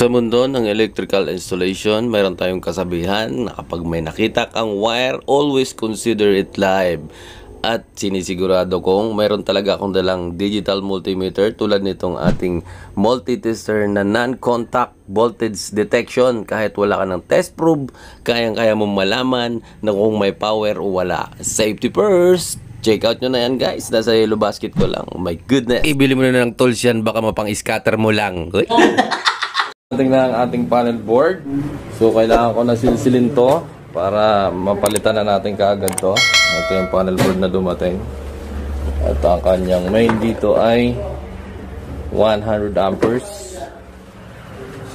Sa mundo ng electrical installation, mayroon tayong kasabihan na kapag may nakita kang wire, always consider it live. At sinisigurado kong mayroon talaga akong dalang digital multimeter tulad nitong ating multi-tester na non-contact voltage detection. Kahit wala ka ng test probe, kayang-kaya mong malaman na kung may power o wala. Safety first! Check out nyo na yan guys, nasa yellow basket ko lang. Oh my goodness! Ibili mo na ng tools yan, baka mapang-scatter mo lang. Ating na ang ating panel board. So kailangan ko na silsilin to para mapalitan na natin kaagad to. Ito yung panel board na dumating. At ang kanyang main dito ay 100 amperes.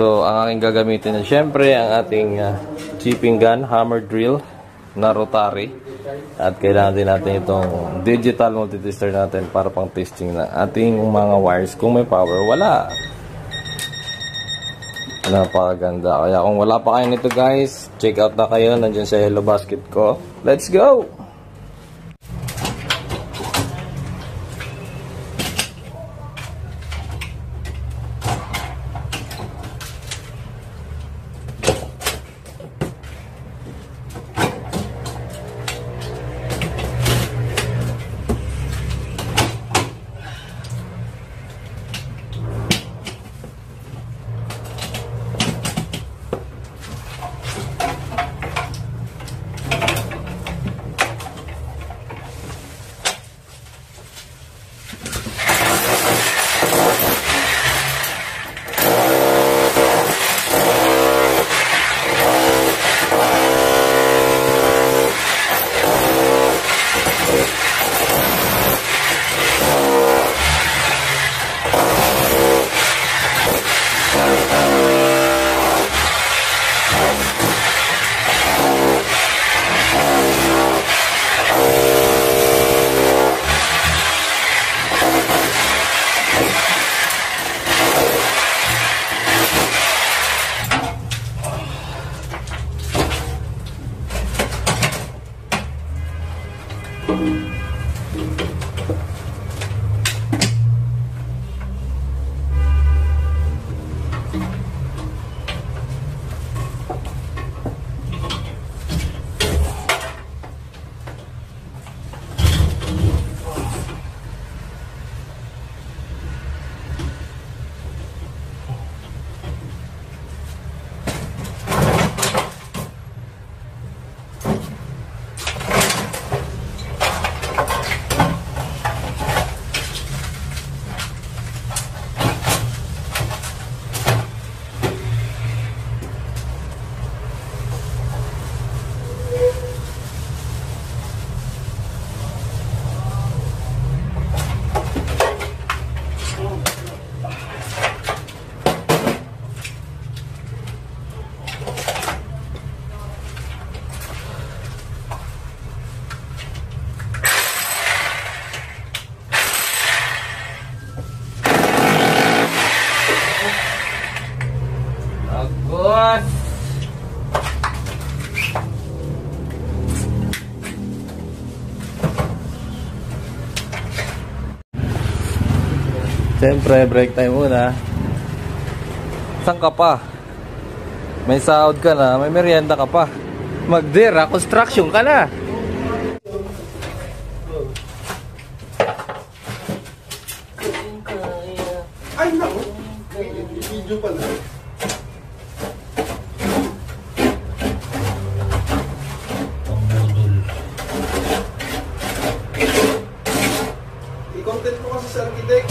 So ang aking gagamitin na syempre ang ating chipping gun, hammer drill na rotary. At kailangan din natin itong digital multitester natin para pang testing na ating mga wires kung may power wala. Napakaganda. Kaya kung wala pa kayo nito guys, check out na kayo. Nandiyan sa yellow basket ko. Let's go! Siyempre, break time muna. Saan ka pa? May sahod ka na, may merienda ka pa. Magdira, construction ka na. Ay, naku! Video pala. I-content ko kasi sa architect.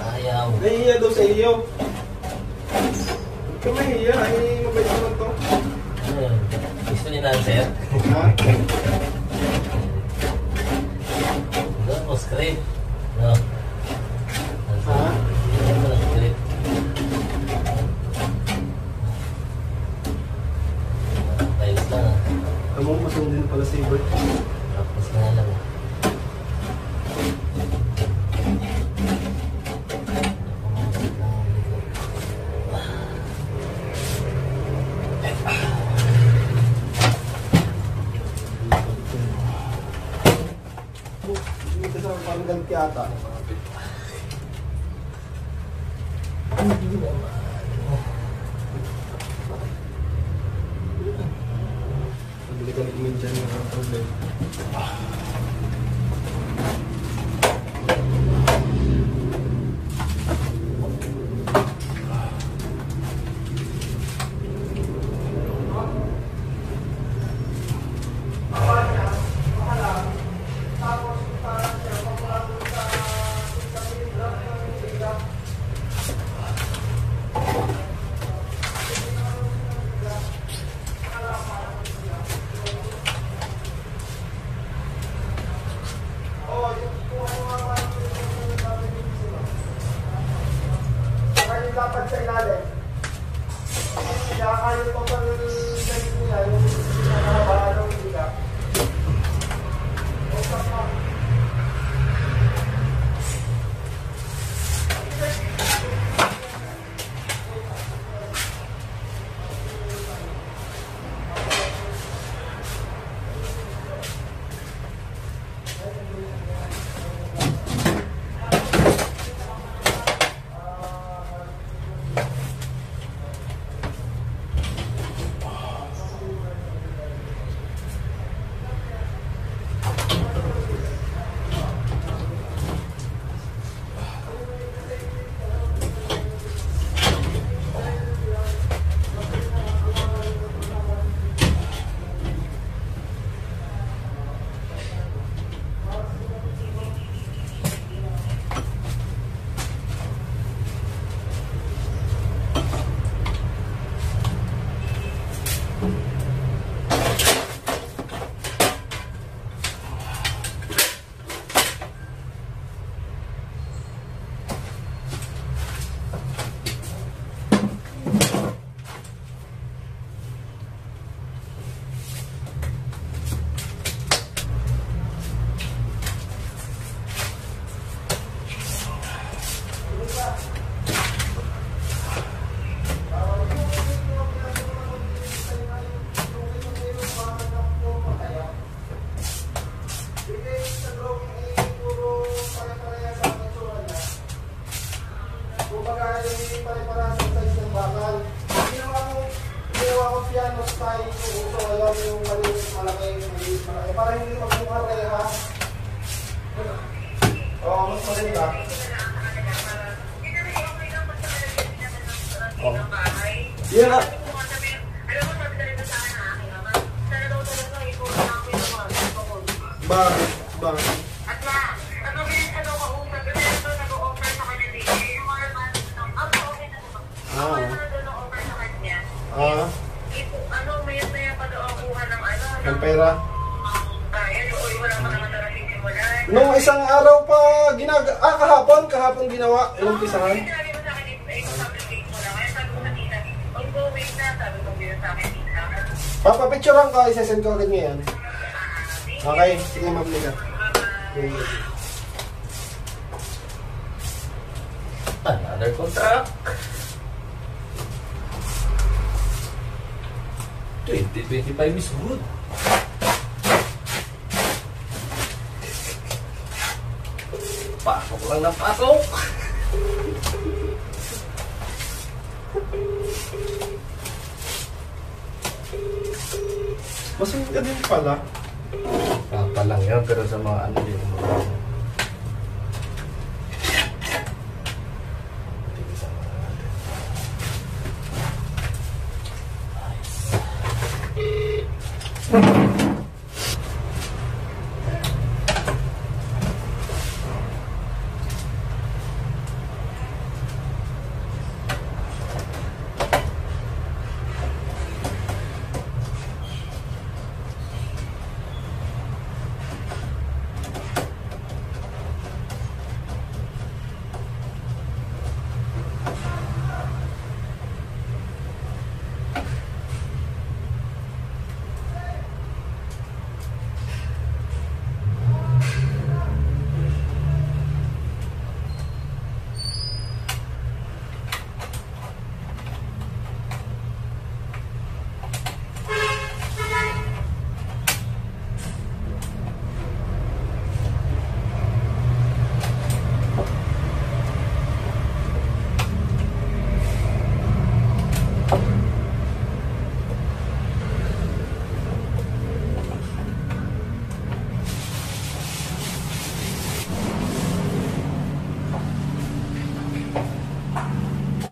Ayaw. Nahihiya daw sa iyo. Huwag ka mahihiya. Ay, mabait naman to. Gusto niya na, sir? Ha? Doon po, script. No. Ha? Doon po, script. Tiles lang ah. Alam mo, masundin pala si Bert. Tapos na lang. Parang ganit yata. problem. Dapat sa ilalim. Kaya kayo pa pa ganit nila yung pinakabahan ng biga. Piano style yung uso ngayon, yung maliit malaki, para hindi magmukha reha. Oo, mas maganda. Oh. Yan na. Bakit? Bakit? Ng pera. Nung isang araw pa kahapon ginawa, ilang pisahan. Papapicturean ko, isasend ko agad ngayon. Okay, sige ma'am nila. Another contract. 2025 is good. Pasok lang ng pasok. Masungit ka din pala. Papa lang yan, pero sa mga ano dito mo. Nice.